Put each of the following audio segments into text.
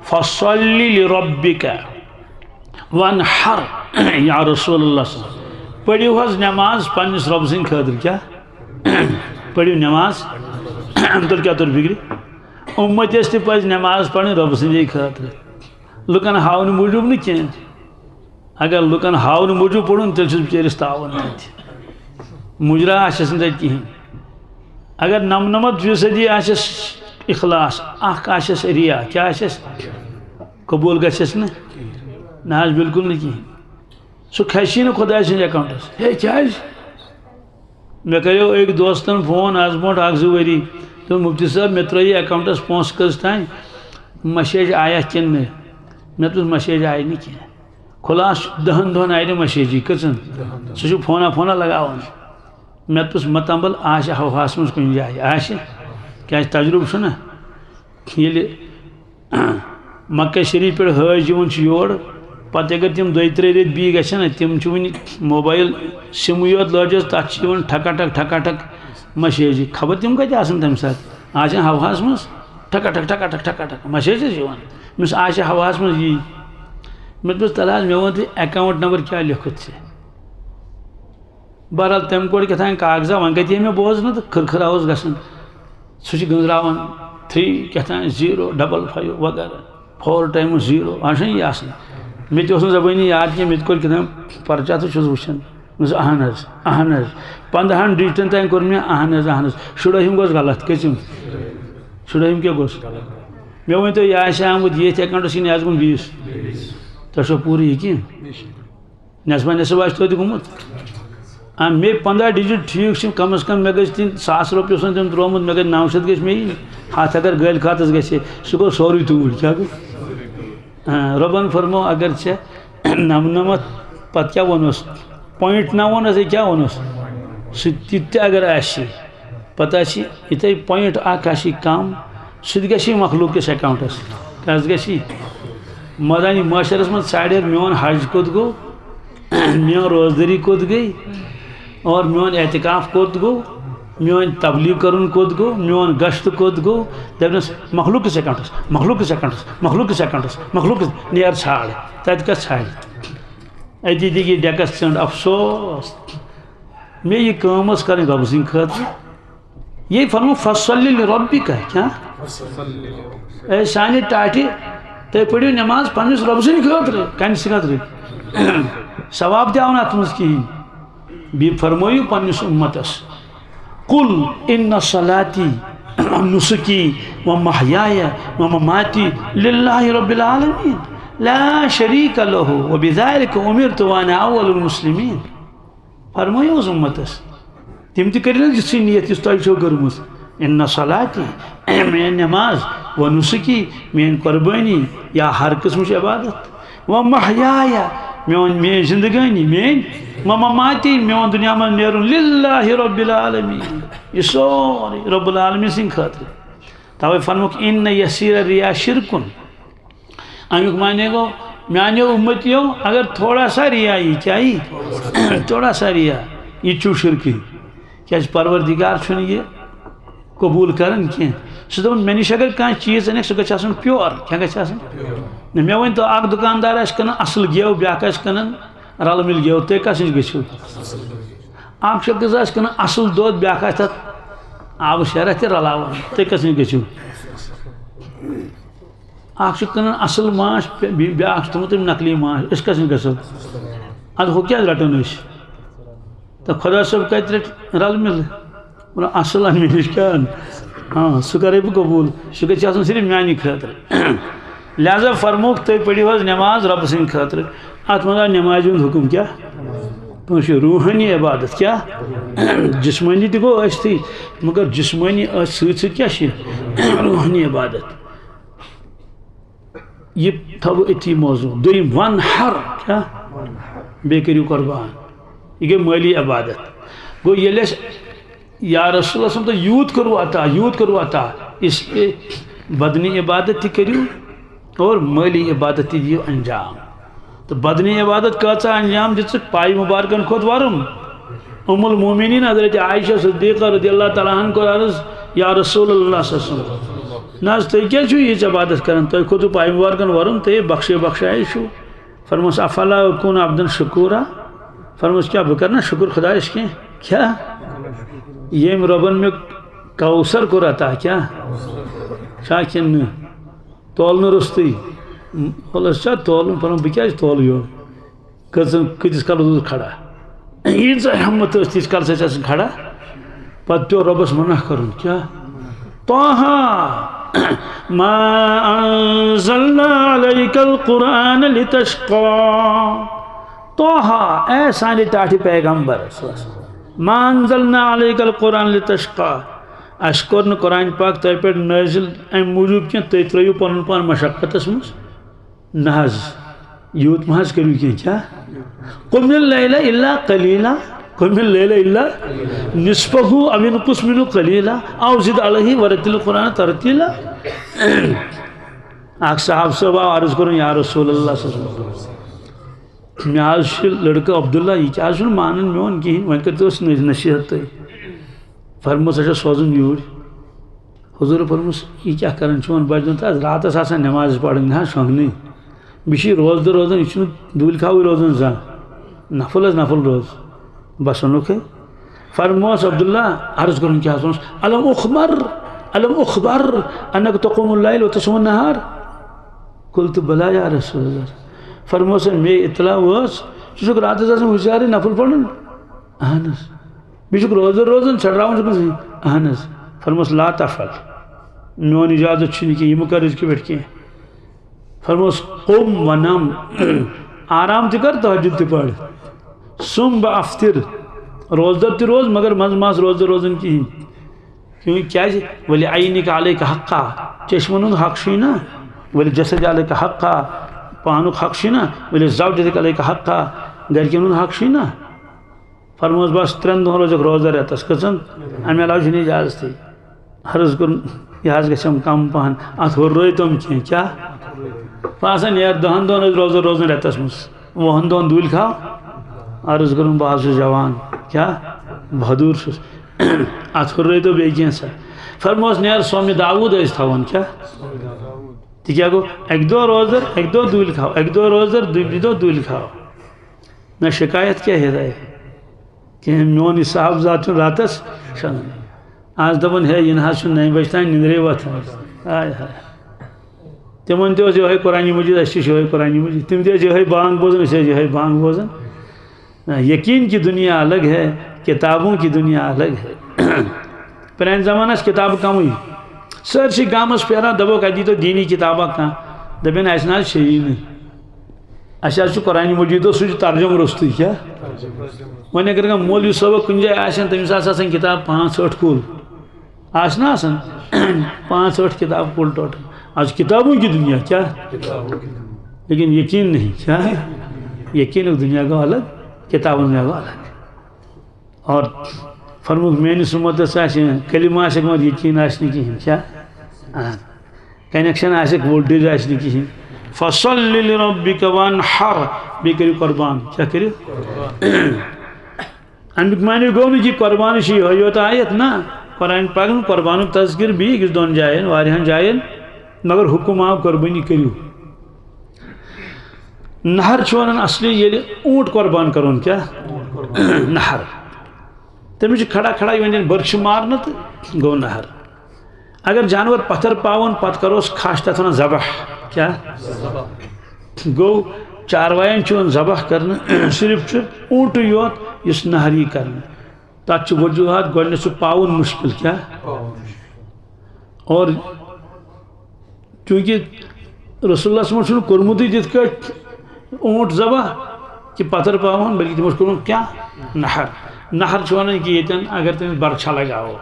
فَصَلِّ لِرَبِّكَ وَانْحَرْ یا رسول اللہ صلی اللہ علیہ وسلم پڑھیو حض نماز پنس رب سن خاطر کیا پڑھیو نماز تل کیا تر فکری امت اس تی پاس نماز پڑھنے رب سن خاطر لکن ہاؤن موجود نہیں کین اگر لکن ہاؤن موجود پڑھن تل چھس بچیرس تاون مجرا آشس نت کہیں اگر 99% آشس اخلاص اخ آشس ریا کیا آشس قبول گشس نا نا بالکل نہیں کہیں سو کھسی نا خدا سن اکاؤنٹس ہے کیا میں کریو ایک دوستن فون آز برونٹھ اکھ زٕ ؤری تو مفتی صاحب مے ترٲیِو اکاؤنٹس پونٛسہٕ کٔژ تانۍ مسیج آیا کِنہٕ نہٕ مےٚ دوٚپُس مسیج آیہِ نہٕ کینٛہہ خلاص 10 دۄہن آیہِ نہٕ مسیجی کٔژن سُہ چھُ فونا لگاوان مےٚ دوٚپُس متمبل آسہِ ہواہس منٛز کُنہِ جایہِ آسہِ کیٛازِ تجربہٕ چھُنہ ییٚلہِ مکہ شریف پٮ۪ٹھ حٲج یِوان چھِ یور پتہٕ اگر تِم 2-3 رٮ۪تۍ بیٚیہِ گژھن نا تِم چھِ وٕنہِ موبایل سِمٕے یوت لٲجِس تتھ چھِ یِوان ٹھکا مسیجی خبر تِم کتہِ آسان تمہِ ساتہٕ آسن ہواہس منٛز ٹھکا مسیج چھِ یِوان أمِس آسہِ ہواہس منٛز یی مےٚ دوٚپُس تَلہٕ حظ مےٚ ووٚن تُہۍ اکاؤنٹ نمبر کیٛاہ لیوٚکھُتھ ژےٚ بہرحال تمہِ کوٚر کیٛاہ تام کاغذا وۄنۍ کَتہِ مےٚ بوزنہٕ تہٕ کھٕرکھٕرا اوس گژھان سُہ چھُ گٔنٛزراوان 3 کیٛاہ تام 055 وغیرہ 4 ٹایمٕز 0 آسان یہِ آسان مےٚ تہِ اوس نہٕ زبٲنی یاد کینٛہہ مےٚ تہِ کوٚر کیٛاہ تام پرچا تہٕ چھُس وٕچھان اہن حظ 15 ڈِجٹن تام کوٚر مےٚ اہن حظ 16ہِم گوٚژھ غلط کٔژِم 16ہِم کیٛاہ گوٚژھ مےٚ ؤنۍتو یہِ آسہِ آمُت ییٚتھۍ اکاؤنٹس کِنہٕ یہِ آسہِ گوٚمُت بیٚیِس تۄہہِ چھو پوٗرٕ یقیٖن نٮ۪صبا نٮ۪صب آسہِ توتہِ گوٚمُت مے 15 ڈِجٹ ٹھیٖک چھِ کم از کم مےٚ گژھِ دِنۍ 1000 رۄپیہِ اوس تٔمۍ ترٛوومُت مےٚ گژھِ 900 گژھِ مےٚ یِنۍ 100 اگر گٲلۍ خاتس گژھِ سُہ گوٚو سورُے توٗرۍ کیٛاہ گوٚو رۄبن فرمو اگر ژےٚ 99 پتہٕ کیٛاہ ووٚنُس 0.9 ووٚنُس کیٛاہ ووٚنُس سُہ تہِ اگر آسہِ پتہٕ آسہِ یِتھَے پویِنٹ اکھ آسہِ کم سُہ تہِ گژھِ مخلوق کِس اکاؤنٹس کیٛاہ گژھِ مٲدانہِ معاشرس منٛز ژھانڈِ میون حج کوٚت گوٚو میون روزدٲری کوٚت گٔے اور میون اعتکاف کوٚت گوٚو میون تبلیغ کرُن کوٚت گوٚو میون گشت کوٚت گوٚو دپنس مخلوق کِس اکاؤنٹس نیر ژھانڈ تتہِ کتھ ژھانڈِ اتی دِگی ڈیکس ژنٛڈ افسوس مےٚ یہِ کٲم ٲس کرٕنۍ رۄبہٕ سٕنٛدِ خٲطرٕ یہِ فرمو فصلی لربِکَ کیٛاہ اے سانہِ ٹاٹہِ تُہۍ پٔرِو نٮ۪ماز پننِس رۄبہٕ سٕنٛدِ خٲطرٕ کَمہِ خٲطرٕ ثواب تہِ آو نہٕ اَتھ منٛز کِہیٖنۍ بیٚیہِ فرمٲیِو پننِس اُمتس قُل اِنَّ صَلَاتِی وَنُسُکی وَمَحْیَایَ وَمَمَاتِی لِلَّهِ رَبِّ الْعَالَمِیٖنَ لا شریٖکَ لَہُ وَبِذَلِکَ أُمِرْتُ وَأَنَا أَوَّلُ الْمُسْلِمِیٖن فرمٲیِو حظ اُمتس تِم تہِ کٔرِنۍ حظ یِژھٕے نیت یُس تۄہہِ چھو کٔرمٕژ اِنَّ صَلَاتِی میٲنۍ نٮ۪ماز وَنُسُکی میٲنۍ قۄربٲنی یا ہر قٕسمٕچ عبادت وَمَحْیَایَ میٲنۍ زندگٲنی میٲنۍ وَمَمَاتِی میون دُنیا منٛز نیرُن لِلَّهِ رَبِّ الْعَالَمِیٖن یہِ سورُے رۄب العالمیٖن سٕنٛدِ خٲطرٕ تَوَے فرموکھ اِنَّ یَسیٖرَ رِیا شِرکُن اَمیُک معنی گوٚو میانیو اُمتیو اگر تھوڑا سا ریا یی کیٛاہ یی تھوڑا سا ریا یہِ چھُو شِرکٕے کیٛازِ پروردِگار چھُنہٕ یہِ قبوٗل کران کینٛہہ سُہ دوٚپُن مےٚ نِش اگر کانٛہہ چیٖز اَنٮ۪کھ سُہ گژھِ آسُن پیور کیٛاہ گژھِ آسُن نہ مےٚ ؤنۍتو اکھ دُکاندار آسہِ کٕنان اصٕل گٮ۪و بیٛاکھ آسہِ کٕنان رلہٕ مِلۍ گٮ۪و تُہۍ کَس نِش گٔژھِو اکھ شخص آسہِ کٕنان اصٕل دۄد بیٛاکھ آسہِ تتھ آبہٕ شیرا تہِ رلاوان تُہۍ کَس نِش گٔژھِو اکھ چھُ کٕنان اصٕل ماچھ بیٛاکھ چھُ تھوٚمُت تٔمۍ نقلی ماچھ أسۍ کَس نِش گژھو اَدٕ ہُہ کیٛازِ رَٹان أسۍ تہٕ خۄدا صٲب کَتہِ رَٹہِ رلہٕ مِلہٕ اصٕل اَن مےٚ نِش کیٛاہ اَن ہاں سُہ کَرے بہٕ قبوٗل سُہ گژھِ آسُن صرف میٛانہِ خٲطرٕ لہذا فرموکھ تُہۍ پٔرِو حظ نٮ۪ماز رۄبہٕ سٕنٛدِ خٲطرٕ اَتھ منٛز آو نٮ۪مازِ ہُنٛد حُکُم کیٛاہ کٲنٛسہِ روٗحٲنی عبادت کیٛاہ جسمٲنی تہِ گوٚو ٲسۍتھٕے مگر جسمٲنی ٲسۍ سۭتۍ سۭتۍ کیٛاہ چھِ روٗحٲنی عبادت یہِ تھاوو أتھی موضوٗع دوٚیِم وَنحر کیٛاہ بیٚیہِ کٔرِو قۄربان یہِ گٔے مٲلی عبادت گوٚو ییٚلہِ اَسہِ یا رسول اللہ صٲب تۄہہِ یوٗت کوٚروٕ عطا اس لیے بدنی عبادت تہِ کٔرِو اور مٲلی عبادت تہِ دِیِو انجام تہٕ بدنی عبادت کۭژاہ انجام دِژٕکھ پایہِ مُبارکن کھوٚت وَرُم المومنیٖن حضرت عائشہ صدیقہ رضی اللہ تعالیٰ عنہ کوٚر عرض یا رسول اللہ صلی اللہ علیہ وسلم نا تُہۍ کیٛازِ چھِو ییٖژ عبادت کران تُہۍ کھوٚتوٕ پایموارکن وَرُن تُہۍ بخشے چھُو فرموس افلا اکون عبدن شکورا فرموس کیا بہٕ کَرٕ نا شُکر خۄدایس کینٛہہ کیٛاہ ییٚمۍ رۄبن مےٚ کوثر کوٚر عطا کیٛاہ چھا کِنہٕ نہٕ تولنہٕ روٚستُے وَلہٕ چھا تولُن فرموس بہٕ کیٛازِ تولہٕ یورٕ کۭتِس کالس اوسُس کھڑا ییٖژاہ ہمت ٲس تیٖتِس کالس ٲسۍ آسان کھڑا پتہٕ پیوٚو رۄبس منع کرُن کیٛاہ طه ما انزلنا عليك القرآن لتشقى طه اے سانہِ ٹاٹھہِ پیغمبر ما انزلنا عليك القرآن لتشقى اَسہِ کوٚر نہٕ قرآن پاک تۄہہِ پٮ۪ٹھ نٲزِل اَمہِ موٗجوٗب کینٛہہ تُہۍ ترٲیِو پنُن پان مشقتس منٛز نہ حظ یوٗت ما حظ کٔرِو کینٛہہ کیٛاہ قُمِ الليل إلا قليلا قُمِ الليل إلا نصفه أو انقص منه قليلا أو زد عليه ورتل القرآن ترتيلا اکھ صاحب صٲب آو عرض کرُن یا رسول اللہ صلی اللہ علیہ وسلم مےٚ حظ چھُ لڑکہٕ عبداللہ یہِ تہِ حظ چھُنہٕ مانان میون کِہیٖنۍ وۄنۍ کٔرۍتوس نصیحت تُہۍ فرموس اچھا سوزُن یوٗرۍ حضوٗر فرموس یہِ کیٛاہ کران چھُ وۄنۍ بچہٕ تہٕ راتس آسان نٮ۪ماز پرٕنۍ حظ شۄنٛگنٕے بیٚیہِ چھُ یہِ روزدٕ روزان یہِ چھُنہٕ دوٗلہِ کھاوٕے روزان زانٛہہ نفل حظ نفل روز بس ووٚنُکھ ہے فرموس عبداللہ عرض کرُن کیٛاہ حظ ووٚنُس الم اخبر انک تقوم اللیل وتصوم النہار قلت بلا یا رسول اللہ فرموس مے اطلاع ٲس ژٕ چھُکھ راتس آسان ہُشیارٕے نفل پرُن اہن حظ بیٚیہِ چھُکھ روزدٕ روزان ژھٹراوان چھُکھ اہن حظ فرموس لا تفعل میون اجازت چھُنہٕ کینٛہہ یہِ مہٕ کر أزکہِ پٮ۪ٹھ کینٛہہ فرموس قم ونم آرام تہِ کر تہجد تہِ پر سُم بہٕ افطر روزدر تہِ روز مگر منٛزٕ ما آس روزدر روزان کِہیٖنۍ کیٛازِ ؤلہِ عینِک علیکَ حقا چشمن ہُنٛد حق چھُے نا ؤلہِ جسد علیکَ حقا پانُک حق چھُے نا ؤلہِ زوجتِک علیکَ حقا گرِکٮ۪ن ہُنٛد حق چھُے نا فرموس بس 3 دۄہن روزکھ روزدر رٮ۪تس کٔژن اَمہِ علاوٕ چھُنہٕ اجازتٕے عرض کوٚرُن یہِ حظ گژھٮ۪م کم پہن اتھ ہُررٲیتوم کینٛہہ کیٛاہ باسان نیر 10 دۄہن ٲسۍ روزدر روزان رٮ۪تس منٛز 10 دۄہن دوٗلہِ کھاو عرض کرُن بہٕ حظ چھُس جوان کیٛاہ بہادوٗر چھُس اتھ ہُررٲیتو بیٚیہِ کینٛژھا فرموس نیر سومہِ داوٗد ٲسۍ تھاوان کیٛاہ تہِ کیٛاہ گوٚو اَکہِ دۄہ روزدر اَکہِ دۄہ دوٗلہِ کھاو اَکہِ دۄہ روزدر دوٚیمہِ دۄہ دوٗلہِ کھاو نہ شکایت کیٛاہ ہدایت کینٛہہ میون یہِ صاحب ذات چھُنہٕ راتس شۄنٛگان آز دپان ہے یہِ نہ حظ چھُنہٕ 9 بجہِ تانۍ نِندرے وۄتھان ہاے ہاے تِمن تہِ اوس یِہوے قرآنہِ مجیٖد اَسہِ تہِ چھُ یِہوے قرآنہِ مجیٖد تِم تہِ ٲسۍ یِہوے بانگ بوزان أسۍ ٲسۍ یِہوے بانگ بوزان یقین کی دنیا الگ ہے کتابوں کی دنیا الگ ہے پرانہِ زمانس کتابہٕ کمٕے سٲرسٕے گامس پھیران دپوکھ اَتہِ دیٖتو دیٖنی کتابہ کانٛہہ دپن اَسہِ نہ حظ چھیی نہٕ اَسہِ حظ چھُ قرآنہِ مجیٖدو سُہ چھُ ترجُمہٕ روٚستُے کیٛاہ وۄنۍ اگر کانٛہہ مولوی صٲبہ کُنہِ جایہِ آسن تٔمِس آسہِ آسان کِتاب 5-8 کُل آسہِ نا آسان 5-8 کتاب کُل ٹوٹل آز کتابوں کی دنیا کیٛاہ لیکن یقین نہیں کیٛاہ یقینُک دنیا گوٚو الگ کتابن میں گوٚو الگ اور فرموک میٲنِس اُمتس آسہِ کلمہ آسٮ۪کھ مگر یقین آسہِ نہٕ کِہیٖنۍ کیٛاہ کنیکشن آسٮ۪کھ وولٹیج آسہِ نہٕ کِہیٖنۍ فصل لربک وانحر بیٚیہِ کٔرِو قربان کیٛاہ کٔرِو امیُک معنی گوٚو نہٕ کہِ قربان چھِ یِہوٚے یوت آیت نہ قرآن پاکن قربانُک تذکر بیٚیہِ أکِس 2 جاین واریاہن جاین مگر حُکم آو قربٲنی کٔرِو نہر چھُ وَنان اصلی ییٚلہِ اوٗنٹ قربان کرُن کیٛاہ نہر تٔمِس چھُ کھڑا کھڑا یِوان دِنہٕ بٔرۍ چھِ مارنہٕ تہٕ گوٚو نہر اگر جانور پتھر پاوُن پتہٕ کروس کھش تتھ ونان ذبح کیٛاہ گوٚو چاروایَن چھُ یِوان ذبح کرنہٕ صرف چھُ اوٗنٹٕے یوت یُس نہر یی کرنہٕ تتھ چھُ وجوٗہات گۄڈٕنیتھ چھُ پاوُن مُشکل کیٛاہ اور چوٗنٛکہِ رسول اللہ منٛز چھُنہٕ کوٚرمُتٕے تِتھ کٲٹھۍ اوٗنٹ ذبح کہِ پتھر پاوُن بلکہِ تِمو چھُ کوٚرمُت کیٛاہ نہر نہر چھُ ونان کہِ ییٚتٮ۪ن اگر تٔمِس برچھا لگاوو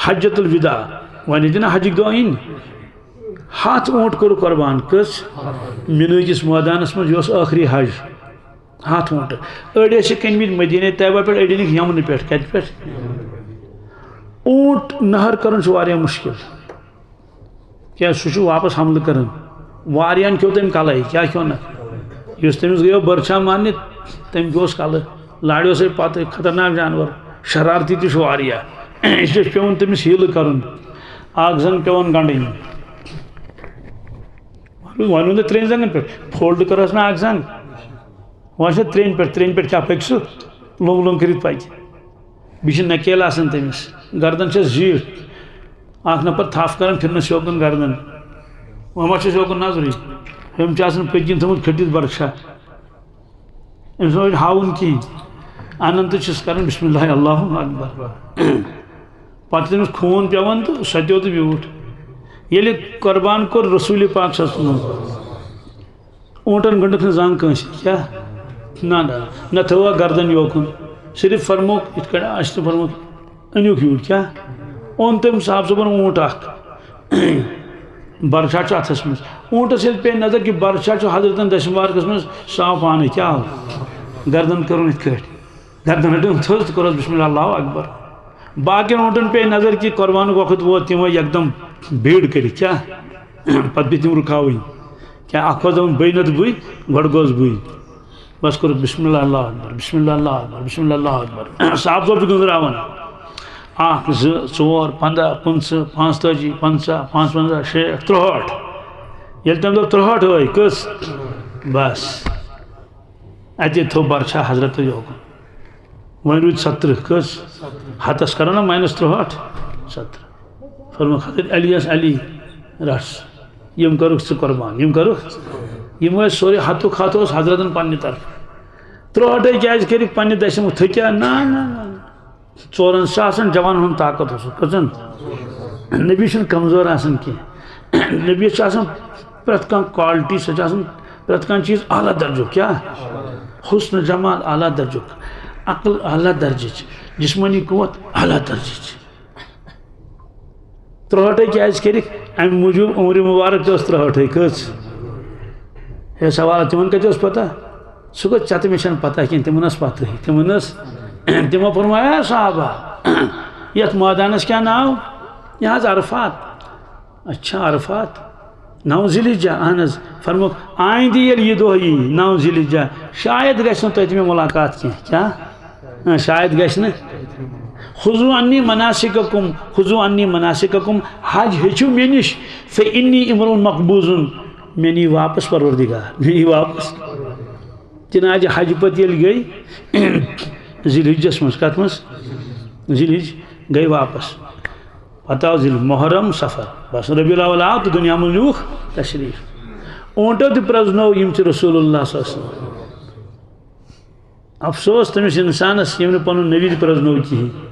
حجت الوداع وۄنۍ ییٚتٮ۪ن نا حجٕکۍ دۄہ یِنۍ 100 اوٗنٹ کوٚر قربان کٔژ مِنہٕ کِس مٲدانس منٛز یہِ اوس ٲخری حج 100 اوٗنٹ أڑۍ ٲسِکھ أنمٕتۍ مدیٖنہ طیبہ پٮ۪ٹھ أڑۍ أنِکھ یمنہٕ پٮ۪ٹھ کتہِ پٮ۪ٹھ اوٗنٹ نہر کرُن چھُ واریاہ مُشکل کیٛازِ سُہ چھُ واپس حملہٕ کران واریاہن کھیوٚو تٔمۍ کلے کیٛاہ کھیوٚنکھ یُس تٔمِس گٔیو برچھا مارنہِ تٔمۍ کھیوٚوس کلہٕ لاڑیو سۭتۍ پتہٕ خطرناک جانور شرارتی تہِ چھُ واریاہ اسلیے چھُ پیوان تٔمِس ہیٖلہٕ کرُن اکھ زنگ پیوان گنڈٕنۍ ونو نا ترٛٮ۪ن زنگن پٮ۪ٹھ فولڈ کٔرہس نا اکھ زنگ وۄنۍ چھِ ترٛٮ۪ن پٮ۪ٹھ کیٛاہ پٔکۍ سُہ لوٚنگ لوٚنگ کٔرِتھ پکہِ بیٚیہِ چھِ نکیل آسان تٔمِس گردن چھس زیٖٹھ اکھ نفر تھپھ کران پھِرنس یوکُن گردن وۄنۍ ما چھُس یوکُن نظرٕے ہُم چھِ آسان پٔتۍ کِنۍ تھوٚمُت کھٔٹِتھ برشا أمِس ما ہاوُن کِہیٖنۍ انان تہٕ چھِس کران بسم اللہ اللہ اکبر پتہٕ چھِ تٔمِس خوٗن پیوان تہٕ سۄتیو تہٕ بیوٗٹھ ییٚلہِ قۄربان کوٚر رسوٗلِ پاک صلی اللہ علیہ وسلم اونٹن گنٛڈٕکھ نہٕ زانٛہہ کٲنٛسہِ کیٛاہ نہ تھٲوکھ گردن یوکُن صرف فرموکھ یِتھ کٔنۍ اَسہِ تہِ فرموکھ أنِوکھ یوٗرۍ کیٛاہ اوٚن تٔمۍ صاحب صٲبن اونٹ اکھ برشا چھُ اتھس منٛز اونٹس ییٚلہِ پیٚیہِ نظر کہِ برشا چھُ حضرتن دٔچھِنۍ وارکس منٛز سُہ آو پانے کیٛاہ آو گردن کٔرٕن یِتھ کٲٹھۍ گردن ہٹٲوٕن تھٔز تہٕ کوٚرُس بسم اللہ اللہ اکبر باقین اونٹن پیٚیہِ نظر کہِ قۄربانُک وقت ووت تِم ؤے یکدم بھیڑ کٔرِتھ کیٛاہ پتہٕ پیٚیہِ تِم رُکاوٕنۍ کیٛاہ اکھ اوس دپان بٕے نتہٕ بٕے گۄڈٕ گوس بٕے بس کوٚرُکھ بسم اللہ اللہ اکبر بسم اللہ اللہ اکبر بسم اللہ اللہ اکبر صاحب صٲب چھُ گٔنٛزراوان اکھ زٕ ژور 15 25 45 50 55 60 63 ییٚلہِ تٔمۍ دوٚپ 63 ٲے کٔژ بس اتے تھوٚو برشا حضرت یوکُن وۄنۍ روٗدۍ 70 کٔژ ہتس کرو نا -63 70 فرموکھ حضرت علی یس علی رٹھ یم کٔرٕکھ ژٕ قۄربان یم کٔرٕکھ یم ٲسۍ سورُے ہتُک ہتھ اوس حضرتن پننہِ طرفہٕ 63 کیٛازِ کٔرِکھ پننہِ دَسہِ منٛز تھٔکیٛا نہ 4 ساسن جوانن ہُنٛد طاقت اوس کٔژن نبی چھُنہٕ کمزور آسان کینٛہہ نبیَس چھُ آسان پرٛٮ۪تھ کانٛہہ کالٹی سۄ چھِ آسان پرٛٮ۪تھ کانٛہہ چیٖز اعلیٰ درجُک کیٛاہ حسن جمال اعلیٰ درجُک عقل اعلیٰ درجٕچ جسمٲنی قوت اعلیٰ درجٕچ 63 کیٛازِ کٔرِکھ امہِ موٗجوٗب عمرِ مُبارک تہِ اوس 63 کٔژ ہے سوال تِمن کتہِ اوس پتہ سُہ گوٚو ژےٚ تہٕ مےٚ چھنہٕ پتہ کینٛہہ تِمن ٲس پتہٕ تِمن ٲس تِمو فرمایا صحابہ یتھ مٲدانس کیٛاہ ناو یہِ حظ عرفات اچھا عرفات 9 ذی الحجہ اہن حظ فرموکھ آیندٕ ییٚلہِ یہِ دۄہ یی 9 ذی الحجہ شاید گژھِ نہٕ تۄہہِ مےٚ مُلاقات کینٛہہ کیٛاہ شاید گژھِ نہٕ خُذوٗ انی مناسککم خُذوٗ انی مناسککم حج ہیٚچھِو مےٚ نِش فإنی امرؤن مقبوضن مےٚ نی واپس پروردگار مےٚ نی واپس چنانچہ حج پتہٕ ییٚلہِ گٔے ذی الحجس منٛز کتھ منٛز ذی الحج گٔے واپس پتہٕ آو ذی محرم سفر بس ربیع الاول آو تہٕ دُنیا منٛز نیوٗکھ تشریٖف اونٹو تہِ پرٛزنوو یِم چھِ رسول اللہ صلی اللہ علیہ وسلم افسوس تٔمِس انسانس ییٚمۍ نہٕ پنُن نبی تہِ پرٛزنوو کِہیٖنۍ